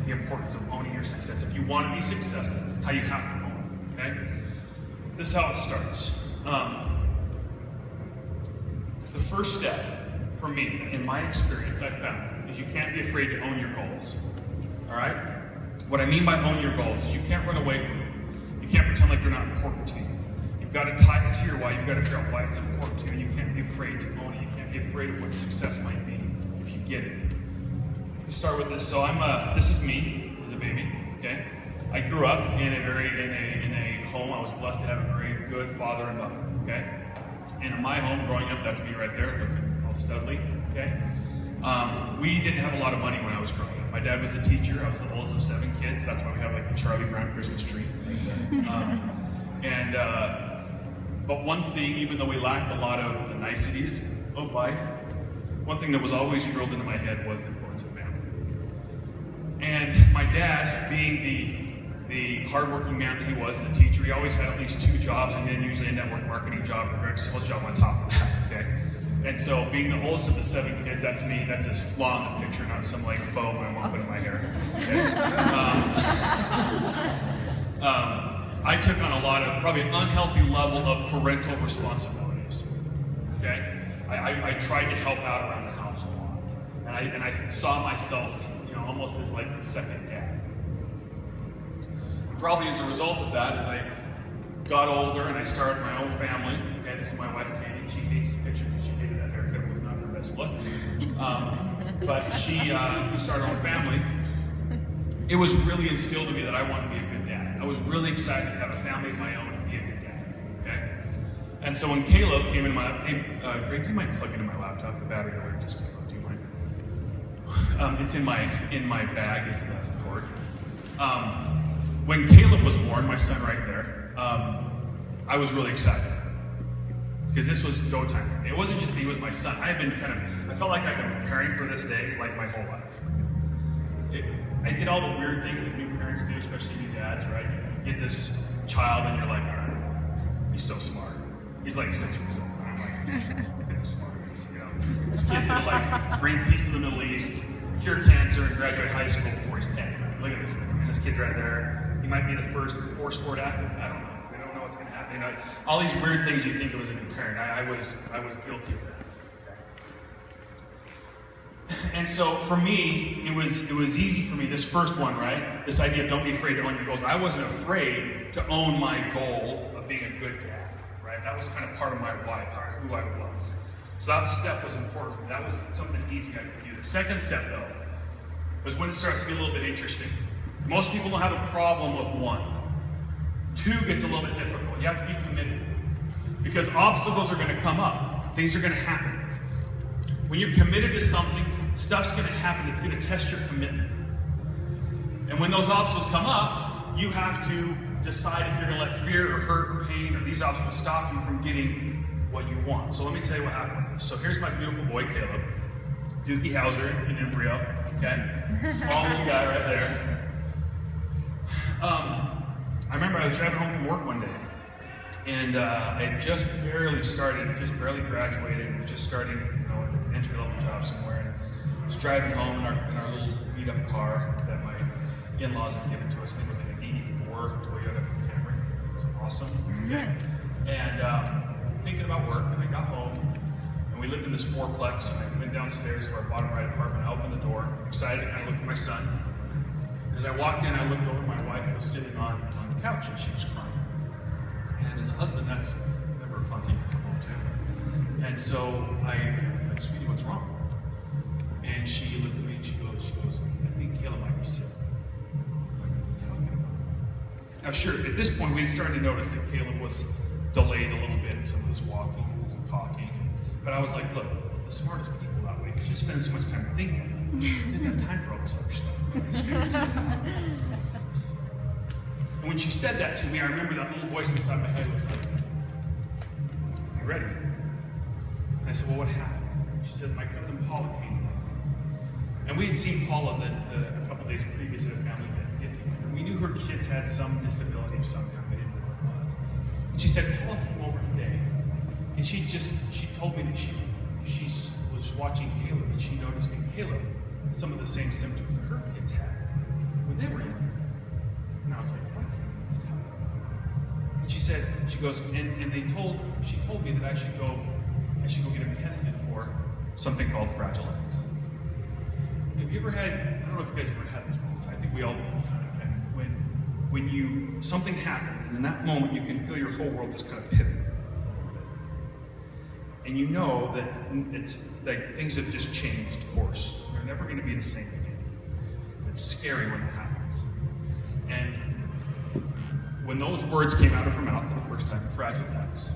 the importance of owning your success. If you want to be successful, how you have to own it, okay? This is how it starts. The first step for me, in my experience, I found, is you can't be afraid to own your goals, all right? What I mean by own your goals is you can't run away from them. You can't pretend like they're not important to you. You've got to tie it to your why. You've got to figure out why it's important to you, and you can't be afraid to own it. You can't be afraid of what success might be if you get it. Let's start with this. So this is me as a baby, okay? I grew up in a home. I was blessed to have a very good father and mother, okay? And in my home, growing up, that's me right there, looking all studly, okay? We didn't have a lot of money when I was growing up. My dad was a teacher. I was the oldest of 7 kids. That's why we have like the Charlie Brown Christmas tree right there. But one thing, even though we lacked a lot of the niceties of life, one thing that was always drilled into my head was the importance of family. And my dad, being the hardworking man that he was as a teacher, he always had at least 2 jobs, and then usually a network marketing job or a direct sales job on top of that, okay? And so being the oldest of the 7 kids, that's me, that's his flaw in the picture, not some like bow I want to put in my hair, okay? I took on a lot of probably an unhealthy level of parental responsibilities, okay? I tried to help out around the house a lot, and I saw myself, almost as like the second dad. And probably as a result of that, as I got older and I started my own family, okay, this is my wife Katie. She hates this picture because she hated that haircut. It was not her best look. But we started our own family. It was really instilled in me that I wanted to be a good dad. I was really excited to have a family of my own and be a good dad, okay? And so when Caleb came in Greg, do you mind plugging in my laptop? The battery alert just came out, do you mind? It's in my bag is the cord. When Caleb was born, my son right there, I was really excited. Because this was go time for me. It wasn't just that he was my son. I felt like I've been preparing for this day like my whole life. I did all the weird things that new parents do, especially new dads, right? You get this child and you're like, all right, he's so smart. He's like 6 years old. And I'm like, look at how smart he is, This kid's gonna like bring peace to the Middle East, cure cancer, and graduate high school before he's 10. Look at this thing. And this kid's right there. He might be the first 4-sport athlete. I don't know. We don't know what's gonna happen. All these weird things you think of as a new parent. I was guilty of that. And so for me, it was easy for me, this first one, right? This idea of don't be afraid to own your goals. I wasn't afraid to own my goal of being a good dad, right? That was kind of part of my why, part of who I was. So that step was important for me. That was something easy I could do. The second step, though, was when it starts to be a little bit interesting. Most people don't have a problem with 1. 2 gets a little bit difficult. You have to be committed. Because obstacles are going to come up. Things are going to happen. When you're committed to something, stuff's going to happen. It's going to test your commitment. And when those obstacles come up, you have to decide if you're going to let fear or hurt or pain or these obstacles stop you from getting what you want. So let me tell you what happened. So here's my beautiful boy, Caleb. Dookie Howser in embryo, okay? Small little guy right there. I remember I was driving home from work one day, and I had just barely graduated, was just starting, an entry-level job somewhere, and I was driving home in our little beat-up car that my in-laws had given to us. I think it was like an 84 Toyota Camry. It was awesome. Okay? And thinking about work, and I got home, and we lived in this 4-plex, and I went downstairs to our bottom right apartment. I opened the door, excited to kind of look for my son. As I walked in, I looked over at my wife, who was sitting on the couch, and she was crying. And as a husband, that's never a fun thing to come home to. And so I'm like, sweetie, what's wrong? And she looked at me and she goes, I think Caleb might be sick. I'm like, what are you talking about? Now, sure, at this point, we had started to notice that Caleb was delayed a little bit in some of his walking and his talking. But I was like, look, the smartest people that way, he just spends so much time thinking. He doesn't have time for all this other stuff. And when she said that to me, I remember that little voice inside my head was like, "Are you ready?" And I said, "Well, what happened?" She said, "My cousin Paula came." And we had seen Paula a couple days previous at a family get-together. We knew her kids had some disability of some kind. We didn't know what it was. And she said, Paula came over today, and she told me that she was watching Caleb, and she noticed in Caleb some of the same symptoms that her kids had. when they were young. And I was like, what? And she goes, and she told me that I should go get him tested for something called Fragile X. Have you ever had, I don't know if you guys ever had these moments, I think we all do all the time, when something happens, and in that moment you can feel your whole world just kind of pivot. And you know that it's like things have just changed course. They're never going to be the same again. It's scary when it happens. And when those words came out of her mouth for the first time, Fragile X,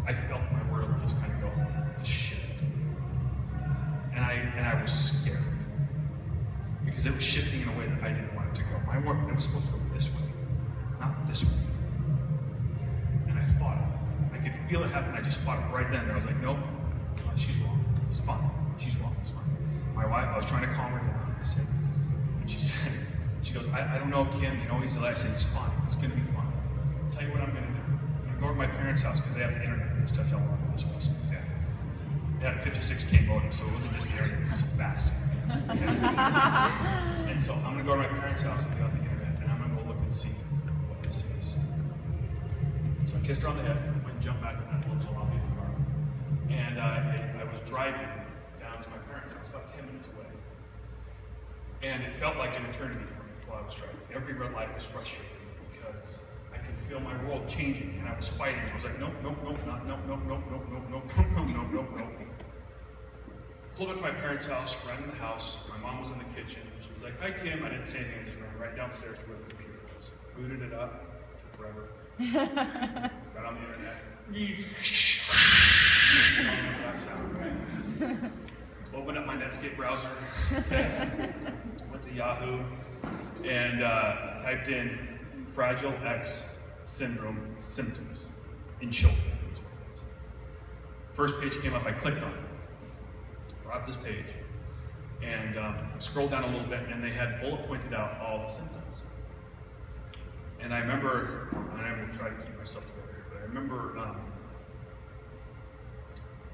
I felt my world just kind of go, just shift. And I was scared. Because it was shifting in a way that I didn't want it to go. My world, it was supposed to go this way, not this way. And I fought it. I could feel it happen. I just fought it right then. I was like, nope, she's wrong. It's fine. She's wrong. It's fine. My wife, I was trying to calm her down. I said, and she goes, I don't know, Kim. You know, he's alive. I said, he's fine. It's going to be fine. I'll tell you what I'm going to do. I'm going to go to my parents' house because they have the internet. Just tell you how long this was. Okay. They had a 56K modem, so it wasn't just the internet. It was fast. Okay. And so I'm going to go to my parents' house and get on the internet, and I'm going to go look and see what this is. So I kissed her on the head, and went and jumped back in that little jalopy in the car. And I was driving down to my parents' house, about 10 minutes away. And it felt like an eternity for me while I was driving. Every red light was frustrating because I could feel my world changing, and I was fighting. I was like, nope, nope, nope, not, nope, nope, nope, nope, nope, nope, nope, nope, nope, nope, nope. Pulled up to my parents' house, ran in the house. My mom was in the kitchen. She was like, hi, Kim. I didn't say anything. I just ran right downstairs to where the computer was. Booted it up. Took forever. Got on the internet. That sound, right? Opened up my Netscape browser. Went to Yahoo. And typed in Fragile X syndrome symptoms in children. First page came up. I clicked on it. Brought this page and scrolled down a little bit, and they had bullet pointed out all the symptoms. And I remember, and I will try to keep myself together here, but I remember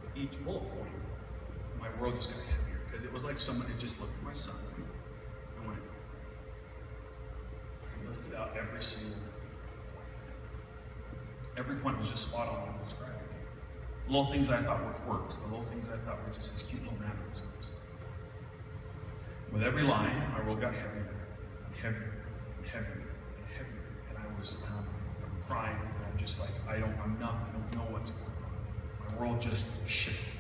with each bullet point, my world just got heavier because it was like somebody just looked at my son and went, and listed out every single point. Every point was just spot on what I described. The little things I thought were quirks, the little things I thought were just these cute little mannerisms. With every line, my world got heavier and heavier and heavier and heavier. And I was I'm crying, and I'm just like, I don't know what's going on. My world just shifted.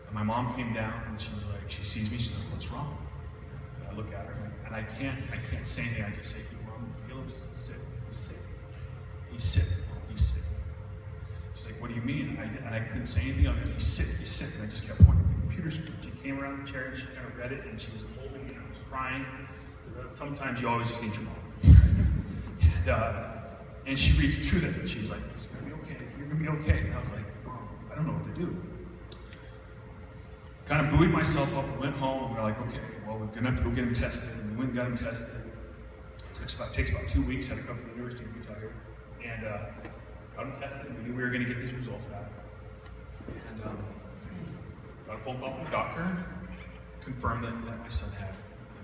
And my mom came down and she was like, she sees me, she's like, what's wrong? And I look at her and I can't say anything, I just say, Mom, Caleb's sick, he's sick. He's sick, he's sick. She's like, what do you mean? And I couldn't say anything other than he's sick. And I just kept pointing at the computer screen. She came around the chair and she kind of read it and she was holding me and I was crying. Sometimes you always just need your mom. And she reads through that and she's like, it's gonna be okay, you're gonna be okay. And I was like, Mom, I don't know what to do. Kind of buoyed myself up and went home and we're like, okay, well, we're gonna have to go get him tested. And we went and got him tested. It takes about 2 weeks. I had to come to the University of Utah here. And got him tested, and we knew we were going to get these results back. And got a phone call from the doctor, confirmed that my son had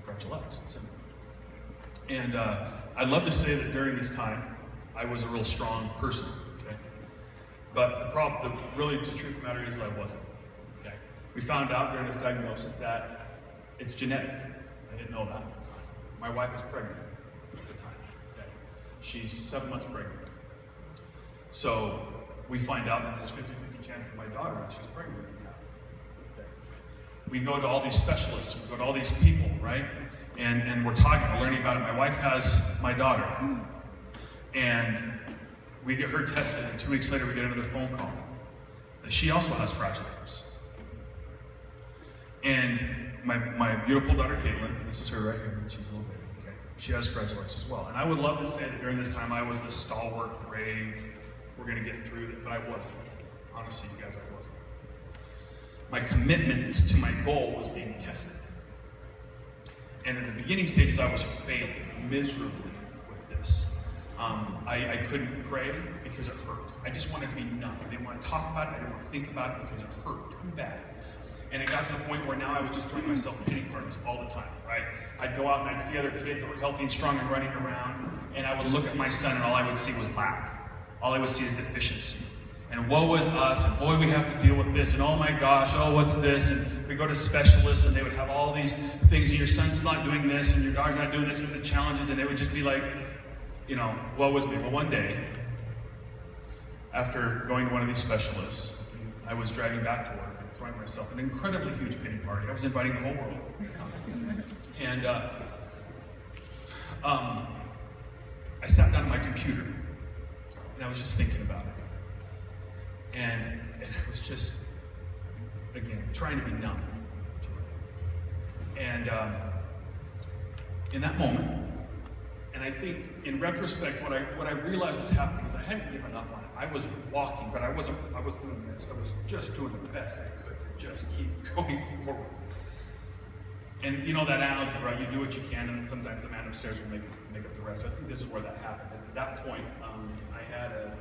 Fragile X syndrome. And I'd love to say that during this time, I was a real strong person, okay? But really, the truth of the matter is I wasn't, okay? We found out during this diagnosis that it's genetic. I didn't know that at the time. My wife was pregnant at the time, okay? She's 7 months pregnant. So we find out that there's 50-50 chance that my daughter, she's pregnant with me now. Okay. We go to all these specialists, we go to all these people, right? And we're talking, we're learning about it. My wife has my daughter. And we get her tested, and 2 weeks later we get another phone call. She also has Fragile X. And my beautiful daughter, Caitlin, this is her right here, she's a little baby, okay? She has Fragile X as well. And I would love to say that during this time I was this stalwart, brave, we're going to get through it, but I wasn't. Honestly, you guys, I wasn't. My commitment to my goal was being tested. And in the beginning stages, I was failing miserably with this. I couldn't pray because it hurt. I just wanted to be numb. I didn't want to talk about it. I didn't want to think about it because it hurt too bad. And it got to the point where now I was just throwing myself in pity parties all the time, right? I'd go out and I'd see other kids that were healthy and strong and running around, and I would look at my son and all I would see was lack. All I would see is deficiency. And woe was us, and boy, we have to deal with this, and oh my gosh, oh, what's this? And we go to specialists, and they would have all these things, and your son's not doing this, and your daughter's not doing this, and the challenges, and it would just be like, you know, woe was me. Well, one day, after going to one of these specialists, I was driving back to work and throwing myself an incredibly huge pity party. I was inviting the whole world. And I sat down at my computer, and I was just thinking about it. And I was just, again, trying to be numb to it. And in that moment, and I think in retrospect, what I realized was happening is I hadn't given up on it. I was walking, but I was doing this. I was just doing the best I could to just keep going forward. And you know that analogy, right? You do what you can, and sometimes the man upstairs will make up the rest. I think this is where that happened. At that point, I had a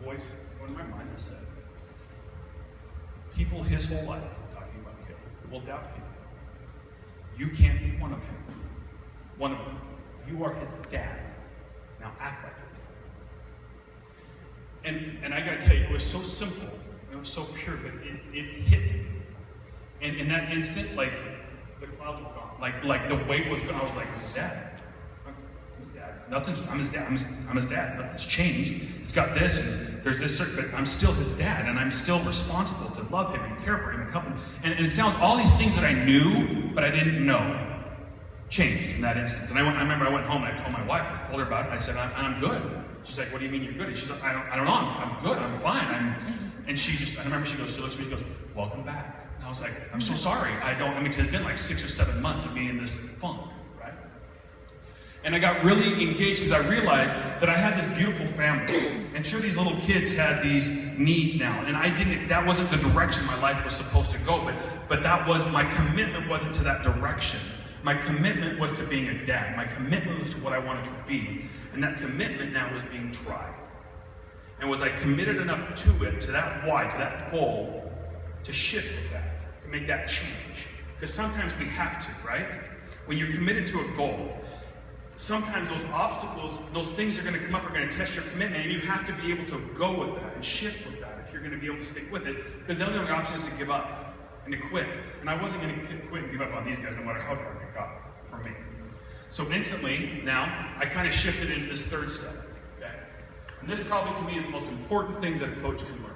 voice in my mind that said, people his whole life talking about Caleb will doubt him. You can't be one of him. One of them. You are his dad. Now act like it. And I gotta tell you, it was so simple, and it was so pure, but it hit me. And in that instant, like the clouds were gone. Like the weight was gone. I was like, I'm his dad. I'm his dad. I'm his dad. Nothing's changed. It's got this, and there's this, but I'm still his dad, and I'm still responsible to love him and care for him and help him. And it sounds, all these things that I knew, but I didn't know, changed in that instance. And I remember I went home and I told my wife, I told her about it. I said, I'm good. She's like, what do you mean you're good? And she's like, I don't know. I'm good. I'm fine. And I remember she looks at me, she goes, welcome back. And I was like, I'm so sorry. It's been like 6 or 7 months of being in this funk. And I got really engaged because I realized that I had this beautiful family. And sure, these little kids had these needs now. And that wasn't the direction my life was supposed to go, but that was, my commitment wasn't to that direction. My commitment was to being a dad. My commitment was to what I wanted to be. And that commitment now was being tried. And was I committed enough to it, to that why, to that goal, to shift with that, to make that change? Because sometimes we have to, right? When you're committed to a goal, sometimes those obstacles, those things are going to come up, are going to test your commitment, and you have to be able to go with that and shift with that if you're going to be able to stick with it, because the only option is to give up and to quit. And I wasn't going to quit and give up on these guys no matter how dark it got for me. So instantly, now, I kind of shifted into this third step. Okay? And this probably to me is the most important thing that a coach can learn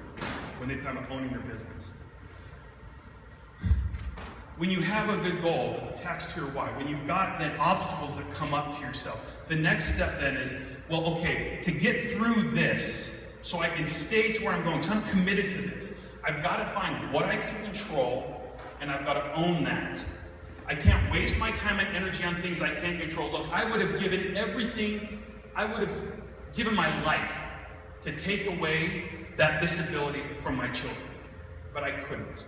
when they talk about owning your business. When you have a good goal that's attached to your why, when you've got then obstacles that come up to yourself, the next step then is, well, okay, to get through this, so I can stay to where I'm going, so I'm committed to this, I've got to find what I can control, and I've got to own that. I can't waste my time and energy on things I can't control. Look, I would have given everything, I would have given my life to take away that disability from my children, but I couldn't.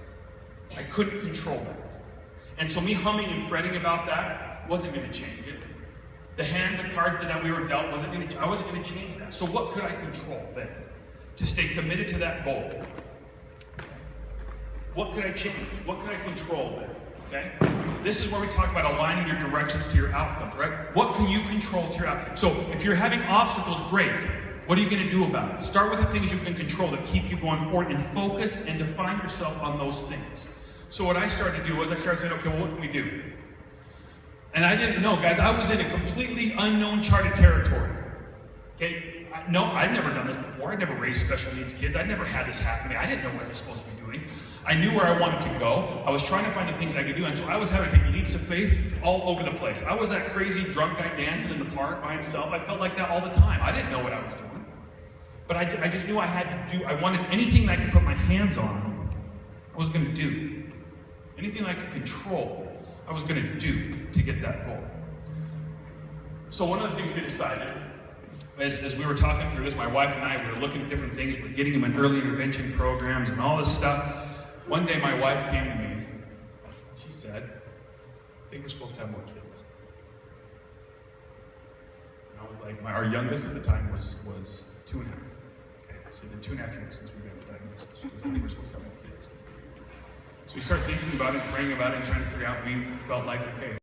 I couldn't control that. And so me humming and fretting about that wasn't going to change it. The cards that we were dealt, I wasn't going to change that. So what could I control then? To stay committed to that goal. What could I change? What could I control then? Okay? This is where we talk about aligning your directions to your outcomes, right? What can you control to your outcomes? So if you're having obstacles, great. What are you going to do about it? Start with the things you can control that keep you going forward, and focus and define yourself on those things. So what I started to do was I started saying, okay, well, what can we do? And I didn't know, guys, I was in a completely unknown, charted territory. Okay, I'd never done this before. I'd never raised special needs kids. I'd never had this happen to me. I didn't know what I was supposed to be doing. I knew where I wanted to go. I was trying to find the things I could do, and so I was having to take leaps of faith all over the place. I was that crazy drunk guy dancing in the park by himself. I felt like that all the time. I didn't know what I was doing. But I just knew I had to do, I wanted anything that I could put my hands on, I was going to do. Anything I could control, I was going to do to get that goal. So one of the things we decided, as we were talking through this, my wife and I, we were looking at different things, we're getting them in early intervention programs and all this stuff. One day my wife came to me, she said, I think we're supposed to have more kids. And I was like, our youngest at the time was 2.5. Okay, so it's been 2.5 years since we've been diagnosed. She goes, I think we're supposed to have more kids. So we started thinking about it, praying about it, and trying to figure out, we felt like, okay,